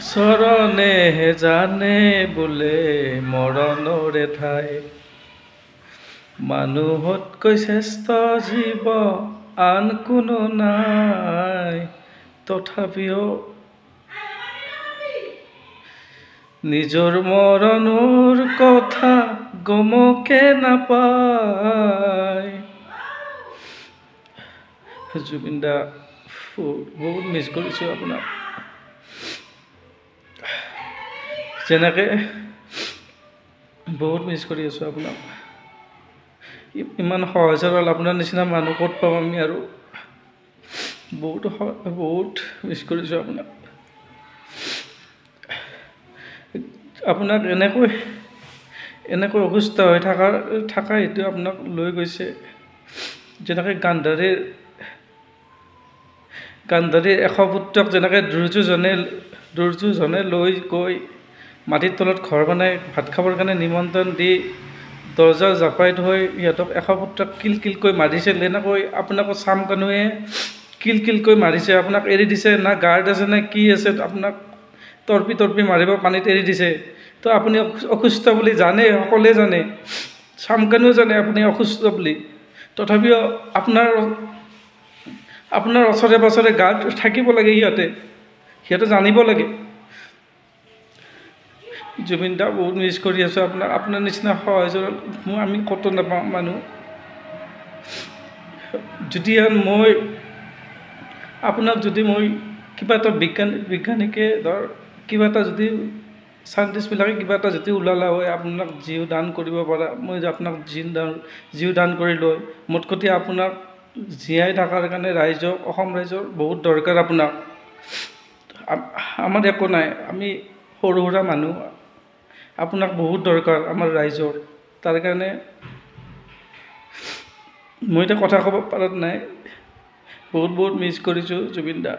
চৰণেহে জানে বোলে মৰণৰে ঠাই মানুহতকৈ শ্ৰেষ্ঠ জীৱ আন কোনো নাই তথাপিও নিজৰ মৰণৰ কথা গমকে নাপায় জুবিন দা বহুত মিছ কৰিছোঁ আপোনাক যেনেকৈ বহুত মিছ কৰি আছোঁ আপোনাক ইমান সহজ সৰল আপোনাৰ নিচিনা মানুহ ক'ত পাম আমি আৰু বহুত মিছ কৰিছোঁ আপোনাক আপোনাক এনেকৈ অসুস্থ হৈ থকা এইটো আপোনাক লৈ গৈছে যেনেকৈ গান্ধাৰীৰ 100 পুত্ৰক যেনেকৈ দুৰ্যোধনে লৈ গৈ মাটিৰ তলত ঘৰ বনাই ভাত খাবৰ কাৰণে নিমন্ত্ৰণ দি দৰ্জা জাপাই থৈ সিহঁতক 100 পুত্ৰক কিলকিলকৈ মাৰিছিল এনেকৈ আপোনাকো চামকানুৱে কিলকিলকৈ মাৰিছে আপোনাক এৰি দিছে না গাৰ্ড আছে নে কি আছে আপোনাক তৰ্পি মাৰিব পানীত এৰি দিছে তো আপুনি অসুস্থ বুলি জানে সকলোৱে জানে চামকানুৱেও জানে আপুনি অসুস্থ বুলি তথাপিও আপোনাৰ ওচৰে পাছৰে গাৰ্ড থাকিব লাগে সিহঁতে জানিব লাগে জুবিন দা বহুত মিছ কৰি আছোঁ আপোনাৰ নিচিনা সহজ আমি ক'তো নাপাওঁ মানুহ যদি মই কিবা এটা বিজ্ঞানিকে ধৰ কিবা এটা যদি চাইণ্টিষ্টবিলাকে কিবা এটা যদি ওলালা হয় আপোনাক জীৱ দান কৰিব পৰা মই আপোনাক জীৱ দান কৰিলোঁ মোতকৈতে আপোনাক জীয়াই থকাৰ কাৰণে অসম ৰাইজৰ বহুত দৰকাৰ আপোনাক আমাৰ একো নাই আমি সৰু সুৰা মানুহ আপোনাক বহুত দৰকাৰ আমাৰ ৰাইজৰ তাৰ কাৰণে মই এতিয়া কথা ক'ব পাৰাত নাই বহুত মিছ কৰিছোঁ জুবিন দা